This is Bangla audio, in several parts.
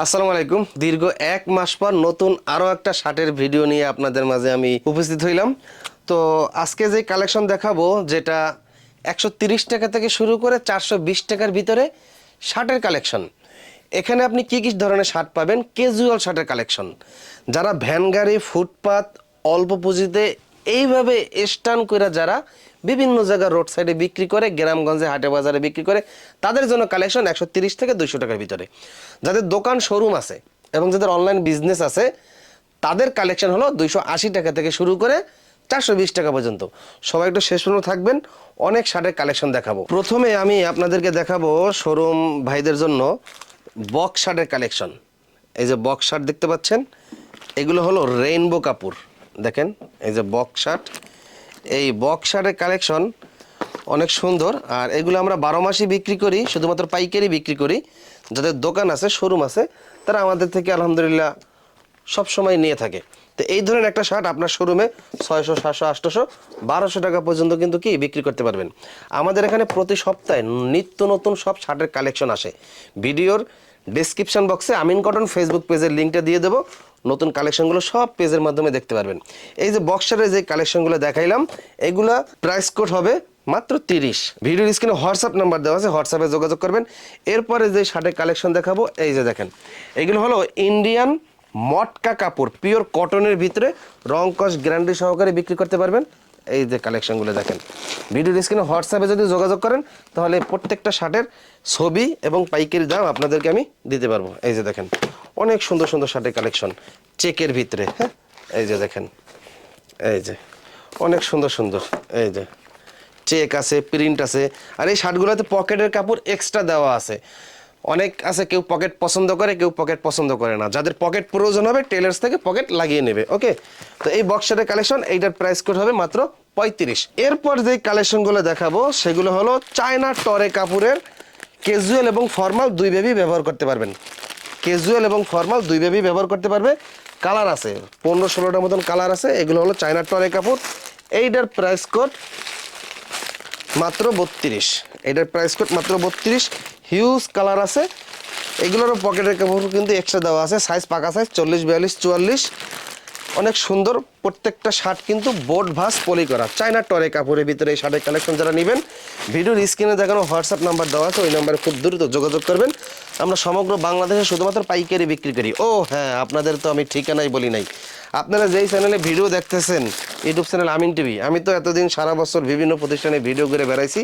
আসসালামু আলাইকুম। দীর্ঘ এক মাস পর নতুন আরও একটা শার্টের ভিডিও নিয়ে আপনাদের মাঝে আমি উপস্থিত হইলাম। তো আজকে যে কালেকশন দেখাবো, যেটা 130 টাকা থেকে শুরু করে 420 টাকার ভিতরে শার্টের কালেকশন। এখানে আপনি কি কি ধরনের শার্ট পাবেন? ক্যাজুয়াল শার্টের কালেকশন। যারা ভ্যান গাড়ি, ফুটপাত, অল্প পুঁজিতে এইভাবে স্টান করে যারা বিভিন্ন জায়গায় রোড সাইডে বিক্রি করে, গ্রামগঞ্জে হাটে বাজারে বিক্রি করে, তাদের জন্য কালেকশন 130 থেকে 200 টাকার ভিতরে। যাদের দোকান শোরুম আছে এবং যাদের অনলাইন বিজনেস আছে, তাদের কালেকশন হলো 280 টাকা থেকে শুরু করে 420 টাকা পর্যন্ত। সবাই একটু শেষ পর্যন্ত থাকবেন, অনেক শার্টের কালেকশন দেখাবো। প্রথমে আমি আপনাদেরকে দেখাবো শোরুম ভাইদের জন্য বক্স শার্টের কালেকশন। এই যে বক্স শার্ট দেখতে পাচ্ছেন, এগুলো হলো রেইনবো কাপড়। দেখেন এই যে বক্স শার্ট, এই বক্স শার্টের কালেকশন অনেক সুন্দর। আর এগুলো আমরা 12 মাসই বিক্রি করি, শুধুমাত্র পাইকারি বিক্রি করি। যাদের দোকান আছে, শোরুম আছে, তারা আমাদের থেকে আলহামদুলিল্লাহ সব সময় নিয়ে থাকে। তো এই ধরনের একটা শার্ট আপনার শোরুমে 600, 700, 800, 1200 টাকা পর্যন্ত কিন্তু কি বিক্রি করতে পারবেন। আমাদের এখানে প্রতি সপ্তাহে নিত্য নতুন সব শার্টের কালেকশন আসে। ভিডিওর ডেসক্রিপশন বক্সে আমিন কটন ফেসবুক পেজের লিঙ্কটা দিয়ে দেবো, নতুন কালেকশনগুলো সব পেজের মাধ্যমে দেখতে পারবেন। এই যে বক্সারের যে কালেকশনগুলো দেখাইলাম, এগুলা প্রাইস কোড হবে মাত্র 30। ভিডিওর স্ক্রিনে হোয়াটসঅ্যাপ নাম্বার দেওয়া আছে, হোয়াটসঅ্যাপে যোগাযোগ করবেন। এরপরে যে শার্টের কালেকশন দেখাবো, এই যে দেখেন, এগুলো হলো ইন্ডিয়ান মটকা কাপড়, পিওর কটনের ভিতরে, রং কস গ্যারান্টি সহকারে বিক্রি করতে পারবেন। এই যে কালেকশনগুলো দেখেন, ভিডিওর স্ক্রিনে হোয়াটসঅ্যাপে যদি যোগাযোগ করেন, তাহলে প্রত্যেকটা শার্টের ছবি এবং পাইকারি দাম আপনাদেরকে আমি দিতে পারবো। এই যে দেখেন, অনেক সুন্দর সুন্দর শার্টের কালেকশন চেকের ভিতরে। হ্যাঁ, এই যে দেখেন, এই যে অনেক সুন্দর সুন্দর, এই যে চেক আছে, প্রিন্ট আছে। আর এই শার্টগুলোতে পকেটের কাপড় এক্সট্রা দেওয়া আছে। অনেক আছে, কেউ পকেট পছন্দ করে, কেউ পকেট পছন্দ করে না। যাদের পকেট প্রয়োজন হবে, টেলার্স থেকে পকেট লাগিয়ে নেবে। ওকে, তো এই বক্স শার্টের কালেকশন, এইটার প্রাইস কোড হবে মাত্র 35। এরপর যে কালেকশনগুলো দেখাবো, সেগুলো হলো চায়না টরে কাপড়ের ক্যাজুয়াল এবং ফর্মাল দুইভাবেই ব্যবহার করতে পারবেন। ক্যাজুয়াল এবং ফর্মাল দুইভাবেই ব্যবহার করতে পারবে। কালার আছে 15-16টার মতন কালার আছে। এগুলো হলো চায়না টরে কাপড়। এইটার প্রাইস কোড মাত্র 32। এটার প্রাইস কোড মাত্র 32। হিউজ কালার আছে। এগুলোরও পকেটের কাপড় কিন্তু এক্সট্রা দেওয়া আছে। সাইজ পাকা সাইজ 40, 42, 44। অনেক সুন্দর প্রত্যেকটা শার্ট, কিন্তু বোর্ড ভাস পলি করা চায়না টরে কাপড়ের ভিতরে এই শার্টের কালেকশন যারা নেবেন, ভিডিওর স্ক্রিনে দেখানো হোয়াটসঅ্যাপ নাম্বার দেওয়া আছে, ওই নাম্বারে খুব দ্রুত যোগাযোগ করবেন। আমরা সমগ্র বাংলাদেশে শুধুমাত্র পাইকারি বিক্রি করি। ও হ্যাঁ, আপনাদের তো আমি ঠিকানাই বলি নাই। আপনারা যেই চ্যানেলে ভিডিও দেখতেছেন, ইউটিউব চ্যানেল আমিন টিভি, আমি তো এতদিন সারা বছর বিভিন্ন প্রতিষ্ঠানে ভিডিও করে বেড়াইছি।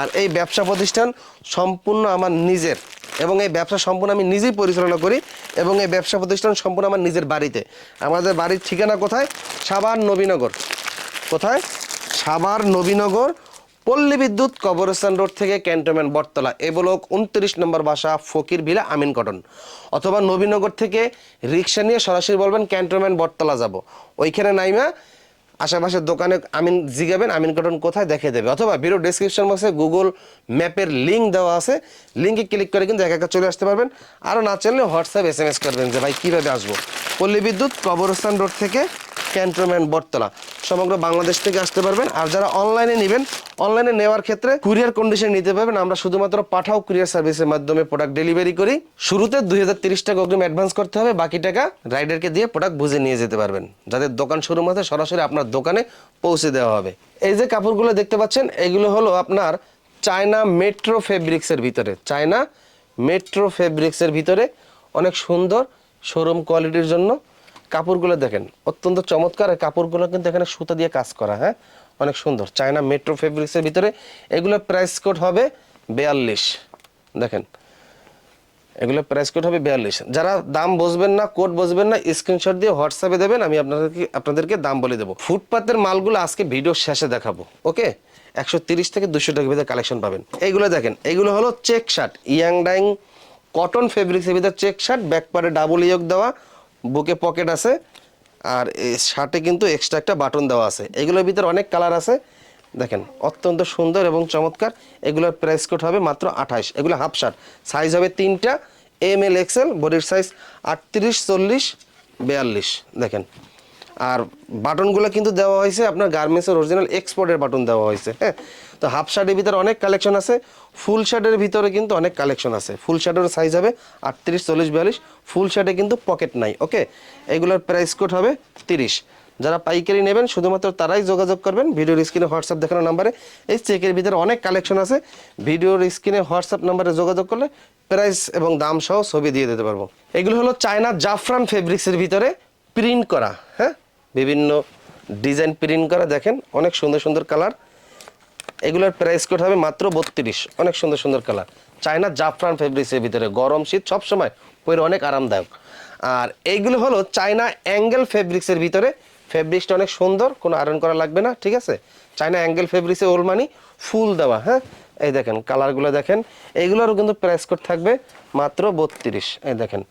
আর এই ব্যবসা প্রতিষ্ঠান সম্পূর্ণ আমার নিজের, এবং এই ব্যবসা সম্পূর্ণ আমি নিজেই পরিচালনা করি। এবং এই ব্যবসা প্রতিষ্ঠান সম্পূর্ণ আমার নিজের বাড়িতে। আমাদের বাড়ির ঠিকানা কোথায়? সাভার নবীনগর। কোথায়? সাভার নবীনগর, পল্লী বিদ্যুৎ কবরস্থান রোড থেকে ক্যান্টনমেন্ট বটতলা, এ ব্লক 29 নম্বর বাসা, ফকির ভিলা, আমিন কটন। অথবা নবীনগর থেকে রিক্সা নিয়ে সরাসরি বলবেন ক্যান্টনমেন্ট বটতলা যাব, ওইখানে নাইমা আশেপাশের দোকানে আমিন জিগাবেন আমিন কটন কোথায়, দেখে দেবে। অথবা ভিডিও ডেসক্রিপশন বক্সে গুগল ম্যাপের লিঙ্ক দেওয়া আছে, লিঙ্কে ক্লিক করে কিন্তু একা একা চলে আসতে পারবেন। আরও না চাইলে হোয়াটসঅ্যাপ SMS করবেন যে ভাই কীভাবে আসবো। পল্লী বিদ্যুৎ কবরস্থান রোড থেকে ক্যান্টনমেন্ট বটতলা, সমগ্র বাংলাদেশ থেকে আসতে পারবেন। আর যারা অনলাইনে নেবেন, অনলাইনে নেওয়ার ক্ষেত্রে কুরিয়ার কন্ডিশন নিতে পারবেন। আমরা শুধুমাত্র পাঠাও কুরিয়ার সার্ভিসের মাধ্যমে প্রোডাক্ট ডেলিভারি করি। শুরুতে 2030 টাকা অগ্রিম অ্যাডভান্স করতে হবে, বাকি টাকা রাইডারকে দিয়ে প্রোডাক্ট বুঝে নিয়ে যেতে পারবেন। যাদের দোকান শোরুম আছে, সরাসরি আপনার দোকানে পৌঁছে দেওয়া হবে। এই যে কাপড়গুলো দেখতে পাচ্ছেন, এগুলো হলো আপনার চায়না মেট্রো ফেব্রিক্সের ভিতরে, চায়না মেট্রো ফেব্রিক্সের ভিতরে অনেক সুন্দর শোরুম কোয়ালিটির জন্য কাপড়গুলো দেখেন, অত্যন্ত চমৎকার। কাপড়গুলো কিন্তু এখানে সুতা দিয়ে কাজ করা। হ্যাঁ, অনেক সুন্দর চায়না মেট্রো ফেব্রিক্সের ভিতরে। এগুলো প্রাইস কোড হবে 42। দেখেন, এগুলো প্রাইস কোড হবে 42। যারা দাম বুঝবেন না, কোড বুঝবেন না, স্ক্রিনশট দিয়ে হোয়াটসঅ্যাপে দেবেন, আমি আপনাদেরকে দাম বলে দেবো। ফুটপাতের মালগুলো আজকে ভিডিও শেষে দেখাবো। ওকে, 130 থেকে 200 টাকার ভিতরে কালেকশন পাবেন। এইগুলো দেখেন, এগুলো হলো check shirt, yarn dyeing cotton ফেব্রিক্সের ভিতরে চেক শার্ট, ব্যাক পারে ডাবল ইয়োক দেওয়া, বুকে পকেট আছে, আর এই শার্টে কিন্তু এক্সট্রা একটা বাটন দেওয়া আছে। এগুলোর ভিতরে অনেক কালার আছে। দেখেন, অত্যন্ত সুন্দর এবং চমৎকার। এগুলোর প্রাইস কোড হবে মাত্র 28। এগুলো হাফ শার্ট, সাইজ হবে 3টা, ML XL, বডির সাইজ 38, 40, 42। দেখেন, আর বাটনগুলো কিন্তু দেওয়া হয়েছে আপনার গার্মেন্টসের অরিজিনাল এক্সপোর্টের বাটন দেওয়া হয়েছে। হ্যাঁ, তো হাফ শার্টের ভিতরে অনেক কালেকশন আছে, ফুল শার্টের ভিতরে কিন্তু অনেক কালেকশন আছে। ফুল শার্টের সাইজ হবে 38, 40, 42। ফুল শার্টে কিন্তু পকেট নাই। ওকে, এগুলোর প্রাইস কোড হবে 30। যারা পাইকারি নেবেন শুধুমাত্র তারাই যোগাযোগ করবেন ভিডিওর স্ক্রিনে হোয়াটসঅ্যাপ দেখানো নাম্বারে। এই চেকের ভিতরে অনেক কালেকশন আছে, ভিডিওর স্ক্রিনে হোয়াটসঅ্যাপ নাম্বারে যোগাযোগ করলে প্রাইস এবং দাম সহ ছবি দিয়ে দিতে পারবো। এগুলো হলো চায়না জাফরান ফেব্রিক্সের ভিতরে প্রিন্ট করা, হ্যাঁ, বিভিন্ন ডিজাইন প্রিন্ট করা। দেখেন অনেক সুন্দর সুন্দর কালার। এগুলোর প্রাইস কোড হবে মাত্র 32। অনেক সুন্দর সুন্দর কালার, চায়না জাফরান ফেব্রিক্সের ভিতরে, গরম শীত সব সময় পরে অনেক আরামদায়ক। আর এইগুলো হলো চায়না অ্যাঙ্গেল ফেব্রিক্সের ভিতরে, ফেব্রিক্সটা অনেক সুন্দর, কোনো আয়রন করা লাগবে না, ঠিক আছে। চায়না অ্যাঙ্গেল ফেব্রিক্সে ওলমানি ফুল দেওয়া, হ্যাঁ। এই দেখেন কালারগুলো দেখেন, এইগুলোরও কিন্তু প্রাইস কোড থাকবে মাত্র 32। এই দেখেন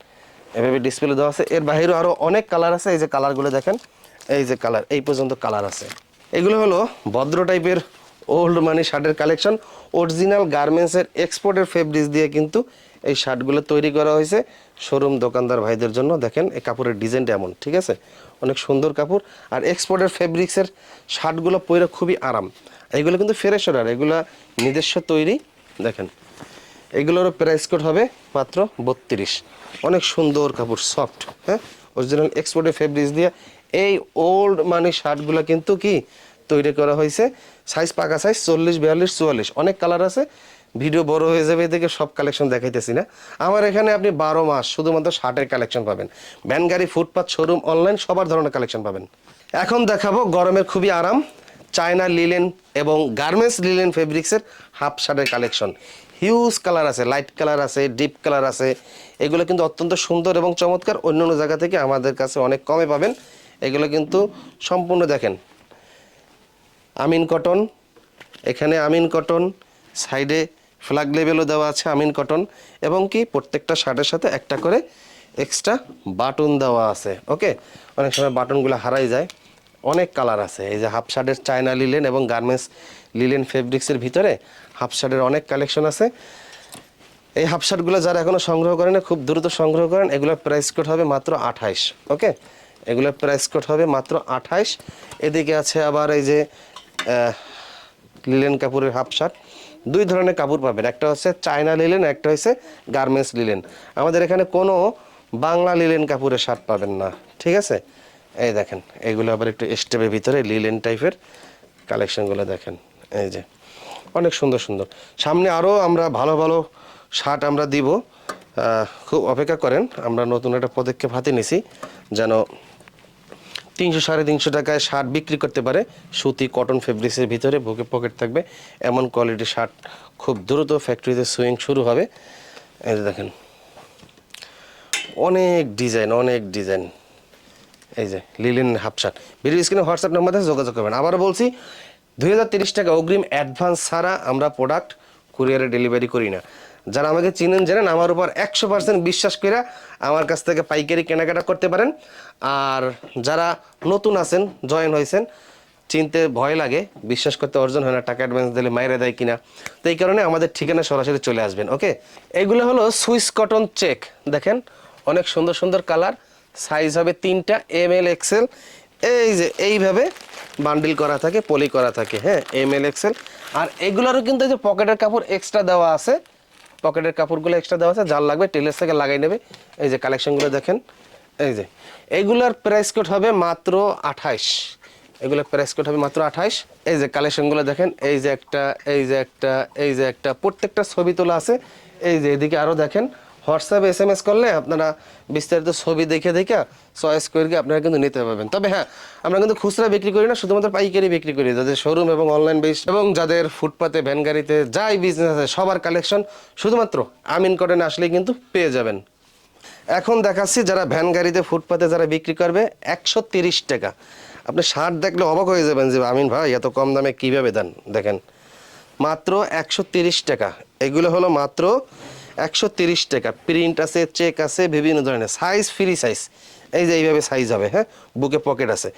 এভাবে ডিসপ্লে দেওয়া আছে। এর বাইরেও আরও অনেক কালার আছে, এই যে কালারগুলো দেখেন, এই যে কালার, এই পর্যন্ত কালার আছে। এগুলো হলো ভদ্র টাইপের ওল্ড মানি শার্টের কালেকশন। অরিজিনাল গার্মেন্টসের এক্সপোর্টের ফেব্রিক্স দিয়ে কিন্তু এই শার্টগুলো তৈরি করা হয়েছে শোরুম দোকানদার ভাইদের জন্য। দেখেন এই কাপড়ের ডিজাইনটা এমন, ঠিক আছে, অনেক সুন্দর কাপড়। আর এক্সপোর্টের ফেব্রিক্সের শার্টগুলো পরে খুবই আরাম। এইগুলো কিন্তু ফ্রেশ অর্ডার, এগুলো নিজস্ব তৈরি। দেখেন এগুলোরও প্রাইস কোড হবে মাত্র 32। অনেক সুন্দর কাপড়, সফট, হ্যাঁ, অরিজিনাল এক্সপোর্টের ফেব্রিক্স দিয়ে এই ওল্ড মানি শার্টগুলো কিন্তু কি তৈরি করা হয়েছে। সাইজ পাকা সাইজ 40, 42, 44, অনেক কালার আছে। ভিডিও বড় হয়ে যাবে এদিকে, সব কালেকশন দেখাইতেছি না। আমার এখানে আপনি 12 মাস শুধুমাত্র শার্টের কালেকশন পাবেন। ভ্যান গাড়ি, ফুটপাথ, শোরুম, অনলাইন সবার ধরনের কালেকশন পাবেন। এখন দেখাবো গরমের খুবই আরাম চায়না লিলেন এবং গার্মেন্টস লিলেন ফেব্রিক্সের হাফ শার্টের কালেকশন। হিউজ কালার আছে, লাইট কালার আছে, ডিপ কালার আছে। এগুলো কিন্তু অত্যন্ত সুন্দর এবং চমৎকার, অন্য অন্য জায়গা থেকে আমাদের কাছে অনেক কমে পাবেন। এগুলো কিন্তু সম্পূর্ণ দেখেন আমিন কটন, এখানে আমিন কটন, সাইডে ফ্ল্যাগ লেবেলও দেওয়া আছে আমিন কটন, এবং কি প্রত্যেকটা শার্টের সাথে একটা করে এক্সট্রা বাটন দেওয়া আছে। ওকে, অনেক সময় বাটনগুলো হারাই যায়। অনেক কালার আছে। এই যে হাফ শার্টের চায়না লিলেন এবং গার্মেন্টস লিলেন ফেব্রিক্সের ভিতরে হাফ শার্টের অনেক কালেকশন আছে। এই হাফ শার্টগুলো যারা এখনও সংগ্রহ করেন খুব দ্রুত সংগ্রহ করেন। এগুলোর প্রাইস কোড হবে মাত্র 28। ওকে, এগুলোর প্রাইস কোড হবে মাত্র 28। এদিকে আছে আবার এই যে লিলেন কাপড়ের হাফ শার্ট। দুই ধরনের কাপড় পাবেন, একটা হচ্ছে চায়না লিলেন, একটা হচ্ছে গার্মেন্টস লিলেন। আমাদের এখানে কোনো বাংলা লিলেন কাপড়ের শার্ট পাবেন না, ঠিক আছে। এই দেখেন এগুলো আবার একটু স্টেপের ভিতরে লিলেন টাইপের কালেকশনগুলো দেখেন, এই যে অনেক সুন্দর সুন্দর। সামনে আরও আমরা ভালো ভালো শার্ট আমরা দিব, খুব অপেক্ষা করেন। আমরা নতুন একটা পদক্ষেপ হাতে নিছি যেন 300, 350 টাকায় শার্ট বিক্রি করতে পারে। সুতি কটন ফেব্রিক্সের ভিতরে বুকে পকেট থাকবে এমন কোয়ালিটির শার্ট খুব দ্রুত ফ্যাক্টরিতে সুইং শুরু হবে। এই যে দেখেন অনেক ডিজাইন, অনেক ডিজাইন। এই যে লিলেন হাফ শার্ট। ভিডিও স্ক্রিনে হোয়াটসঅ্যাপ নাম্বারে যোগাযোগ করবেন। আবার বলছি 2030 টাকা অগ্রিম অ্যাডভান্স ছাড়া আমরা প্রোডাক্ট কুরিয়ারে ডেলিভারি করি না। যারা আমাকে চিনেন জানেন, আমার উপর 100% বিশ্বাস করে আমার কাছ থেকে পাইকারি কেনাকাটা করতে পারেন। আর যারা নতুন আছেন, জয়েন হয়েছেন, চিনতে ভয় লাগে, বিশ্বাস করতে অর্জন হয় না, টাকা অ্যাডভান্স দিলে মাইরে দেয় কিনা। তো এই কারণে আমাদের ঠিকানা সরাসরি চলে আসবেন। ওকে, এগুলো হলো সুইস কটন চেক। দেখেন অনেক সুন্দর সুন্দর কালার, সাইজ হবে 3টা, ML XL। এই যে এইভাবে বান্ডিল করা থাকে, পলি করা থাকে, হ্যাঁ, ML XL। আর এগুলোরও কিন্তু এই যে পকেটের কাপড় এক্সট্রা দেওয়া আছে, পকেটের কাপড়গুলো এক্সট্রা দেওয়া আছে। যার লাগবে টেলার্স থেকে লাগাই নেবে। এই যে কালেকশনগুলো দেখেন, এই যে এগুলোর প্রাইস কোড হবে মাত্র 28। এগুলোর প্রাইস কোড হবে মাত্র 28। এই যে কালেকশনগুলো দেখেন, এই যে একটা, এই যে একটা, এই যে একটা, প্রত্যেকটা ছবি তোলা আছে। এই যে এদিকে আরও দেখেন, হোয়াটসঅ্যাপে SMS করলে আপনারা বিস্তারিত ছবি দেখে দেখে চয়েস করে আপনারা কিন্তু নিতে পারবেন। তবে হ্যাঁ, আমরা কিন্তু খুচরা বিক্রি করি না, শুধুমাত্র পাইকারি বিক্রি করি। যাদের শোরুম এবং অনলাইন বেস এবং যাদের ফুটপাতে, ভ্যান গাড়িতে যাই বিজনেস আছে সবার কালেকশন শুধুমাত্র আমিন কটনে আসলেই কিন্তু পেয়ে যাবেন। এখন দেখাচ্ছি যারা ভ্যান গাড়িতে, ফুটপাতে যারা বিক্রি করবে 130 টাকা। আপনি শার্ট দেখলে অবাক হয়ে যাবেন যে আমিন ভাই এত কম দামে কীভাবে দেন। দেখেন মাত্র 130 টাকা। এগুলো হলো মাত্র 130 টাকা। প্রিন্ট আছে, চেক আছে, বিভিন্ন ধরনের সাইজ, ফ্রি সাইজ। এই যে এইভাবে সাইজ হবে, হ্যাঁ, বুকে পকেট আছে।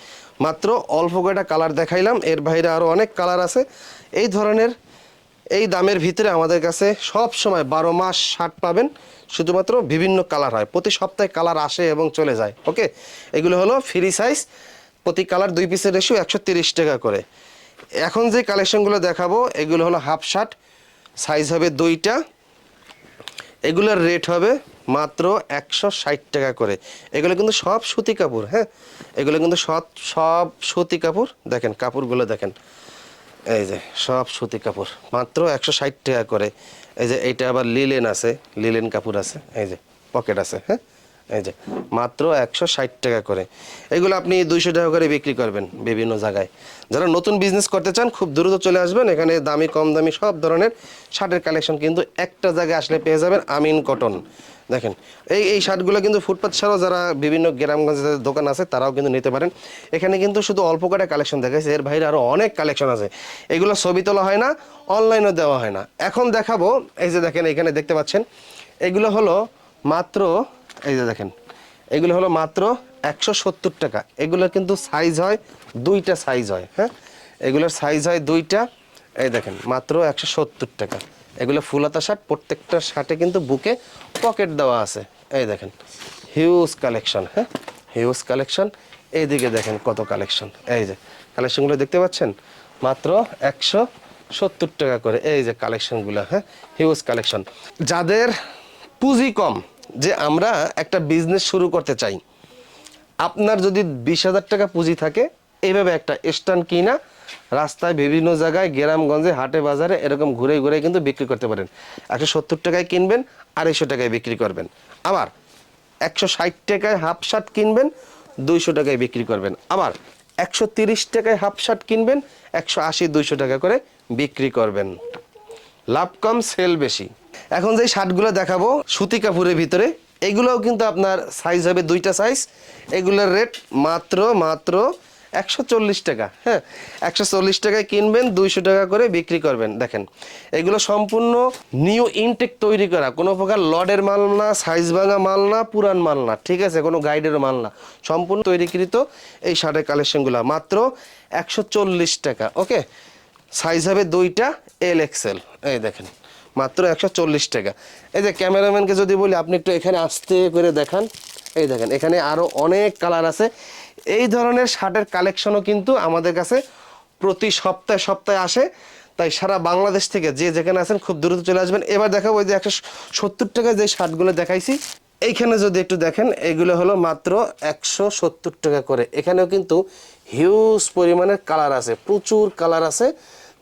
মাত্র অল্প কয়টা কালার দেখাইলাম, এর বাইরে আরও অনেক কালার আছে। এই ধরনের এই দামের ভিতরে আমাদের কাছে সব সময় 12 মাস শার্ট পাবেন। শুধুমাত্র বিভিন্ন কালার হয়, প্রতি সপ্তাহে কালার আসে এবং চলে যায়। ওকে, এগুলো হলো ফ্রি সাইজ, প্রতি কালার 2 পিসের রেশিও 130 টাকা করে। এখন যে কালেকশনগুলো দেখাবো এগুলো হলো হাফ শার্ট, সাইজ হবে 2টা। এগুলোর রেট হবে মাত্র 160 টাকা করে। এগুলো কিন্তু সব সুতি কাপড়, হ্যাঁ, এগুলো কিন্তু সব সুতি কাপড়। দেখেন কাপড়গুলো দেখেন, এই যে সব সুতি কাপড়, মাত্র 160 টাকা করে। এই যে এইটা আবার লিলেন আছে, লিলেন কাপড় আছে, এই যে পকেট আছে, হ্যাঁ, এই যে মাত্র 160 টাকা করে। এগুলো আপনি 200 টাকা করে বিক্রি করবেন বিভিন্ন জায়গায়। যারা নতুন বিজনেস করতে চান খুব দ্রুত চলে আসবেন, এখানে দামি কম দামি সব ধরনের শার্টের কালেকশন কিন্তু একটা জায়গায় আসলে পেয়ে যাবেন, আমিন কটন। দেখেন এই শার্টগুলো কিন্তু ফুটপাথ ছাড়াও যারা বিভিন্ন গ্রামগঞ্জের দোকান আছে তারাও কিন্তু নিতে পারেন। এখানে কিন্তু শুধু অল্প কটা কালেকশন দেখাইছে, এর বাইরে আরও অনেক কালেকশন আছে। এগুলো ছবি তোলা হয় না, অনলাইনেও দেওয়া হয় না। এখন দেখাবো, এই যে দেখেন এখানে দেখতে পাচ্ছেন, এগুলো হলো মাত্র, এই যে দেখেন এগুলো হলো মাত্র 170 টাকা। এগুলোর কিন্তু সাইজ হয় 2টা সাইজ হয়, হ্যাঁ, এগুলোর সাইজ হয় 2টা। এই দেখেন মাত্র 170 টাকা। এগুলো ফুলাতা শার্ট, প্রত্যেকটা শার্টে কিন্তু বুকে পকেট দেওয়া আছে। এই দেখেন হিউজ কালেকশন, হ্যাঁ, হিউজ কালেকশন। এইদিকে দেখেন কত কালেকশন, এই যে কালেকশনগুলো দেখতে পাচ্ছেন, মাত্র 170 টাকা করে। এই যে কালেকশনগুলো, হ্যাঁ, হিউজ কালেকশন। যাদের পুঁজি কম, যে আমরা একটা বিজনেস শুরু করতে চাই, আপনার যদি 20,000 টাকা পুঁজি থাকে, এইভাবে একটা স্ট্যান্ড কিনা রাস্তায় বিভিন্ন জায়গায় গ্রামগঞ্জে হাটে বাজারে এরকম ঘুরে ঘুরে কিন্তু বিক্রি করতে পারেন। 170 টাকায় কিনবেন, 250 টাকায় বিক্রি করবেন। আবার 160 টাকায় হাফ শার্ট কিনবেন, 200 টাকায় বিক্রি করবেন। আবার 130 টাকায় হাফ শার্ট কিনবেন, 180-200 টাকা করে বিক্রি করবেন। লাভ কম, সেল বেশি। এখন যে শার্টগুলো দেখাবো সুতি কাপড়ের ভিতরে, এগুলোও কিন্তু আপনার সাইজ হবে 2টা সাইজ। এগুলোর রেট মাত্র 140 টাকা, হ্যাঁ, 140 টাকায় কিনবেন, 200 টাকা করে বিক্রি করবেন। দেখেন এগুলো সম্পূর্ণ নিউ ইনটেক তৈরি করা, কোনো প্রকার লডের মাল না, সাইজ ভাঙা মাল না, পুরান মাল না, ঠিক আছে, কোনো গাইডের মাল না, সম্পূর্ণ তৈরিকৃত এই শার্টের কালেকশনগুলো মাত্র 140 টাকা। ওকে, সাইজ হবে 2টা, XL। এই দেখেন মাত্র 140 টাকা। এই যে ক্যামেরাম্যানকে যদি বলি আপনি একটু এখানে আস্তে করে দেখান, এই দেখেন এখানে আরও অনেক কালার আছে। এই ধরনের শার্টের কালেকশনও কিন্তু আমাদের কাছে প্রতি সপ্তাহে সপ্তাহে আসে। তাই সারা বাংলাদেশ থেকে যে যেখানে আছেন খুব দ্রুত চলে আসবেন। এবার দেখাবো ওই যে 170 টাকায় যে শার্টগুলো দেখাইছি, এইখানে যদি একটু দেখেন, এগুলো হলো মাত্র 170 টাকা করে। এখানেও কিন্তু হিউজ পরিমাণের কালার আছে, প্রচুর কালার আছে।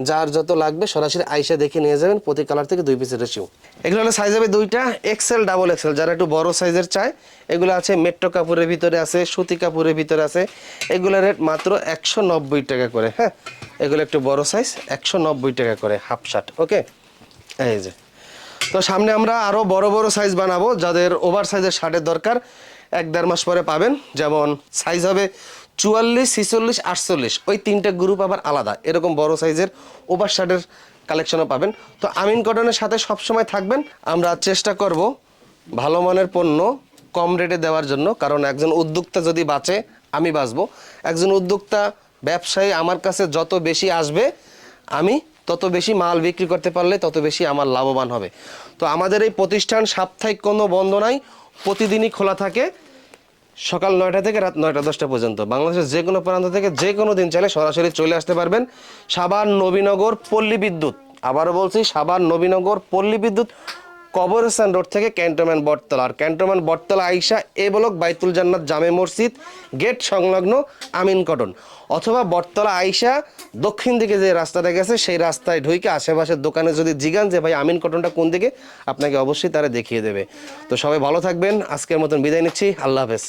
যার যত লাগবে সরাসরি আইসা দেখে নিয়ে যাবেন, প্রতি কালার থেকে 2 পিসের রেশিও। এগুলো হলো সাইজ হবে 2টা, XL, XXL। যারা একটু বড় সাইজের চায়, এগুলো আছে মেট্রো কাপড়ের ভিতরে আছে, সুতি কাপড়ের ভিতরে আছে। এগুলোর রেট মাত্র 190 টাকা করে, হ্যাঁ, এগুলো একটু বড় সাইজ, 190 টাকা করে হাফ শার্ট। ওকে, এই যে তো সামনে আমরা আরও বড় বড় সাইজ বানাবো। যাদের ওভার সাইজের শার্টের দরকার 1-1.5 মাস পরে পাবেন। যেমন সাইজ হবে 44, 46, 48, ওই 3টা গ্রুপ আবার আলাদা। এরকম বড় সাইজের ওভার শার্টের কালেকশনও পাবেন। তো আমিন কটনের সাথে সবসময় থাকবেন। আমরা চেষ্টা করব ভালো মানের পণ্য কম রেটে দেওয়ার জন্য, কারণ একজন উদ্যোক্তা যদি বাঁচে, আমি বাঁচবো। একজন উদ্যোক্তা ব্যবসায়ী আমার কাছে যত বেশি আসবে, আমি তত বেশি মাল বিক্রি করতে পারলে তত বেশি আমার লাভবান হবে। তো আমাদের এই প্রতিষ্ঠান সাপ্তাহিক কোনো বন্ধ নাই, প্রতিদিনই খোলা থাকে, সকাল 9টা থেকে রাত 9টা-10টা পর্যন্ত। বাংলাদেশের যে কোনো প্রান্ত থেকে যে কোনো দিন চাইলে সরাসরি চলে আসতে পারবেন। সাভার নবীনগর পল্লী বিদ্যুৎ, আবারও বলছি, সাভার নবীনগর পল্লী বিদ্যুৎ কবরস্থান রোড থেকে ক্যান্টনমেন্ট বটতলা। আর ক্যান্টনমেন্ট বটতলা আইসা এ ব্লক বাইতুল জান্নাত জামে মসজিদ গেট সংলগ্ন আমিন কটন, অথবা বটতলা আইসা দক্ষিণ দিকে যে রাস্তাটা গেছে সেই রাস্তায় ঢুকে আশেপাশের দোকানে যদি জিগান যে ভাই আমিন কটনটা কোন দিকে, আপনাকে অবশ্যই তারা দেখিয়ে দেবে। তো সবাই ভালো থাকবেন, আজকের মতন বিদায় নিচ্ছি, আল্লাহ হাফেজ।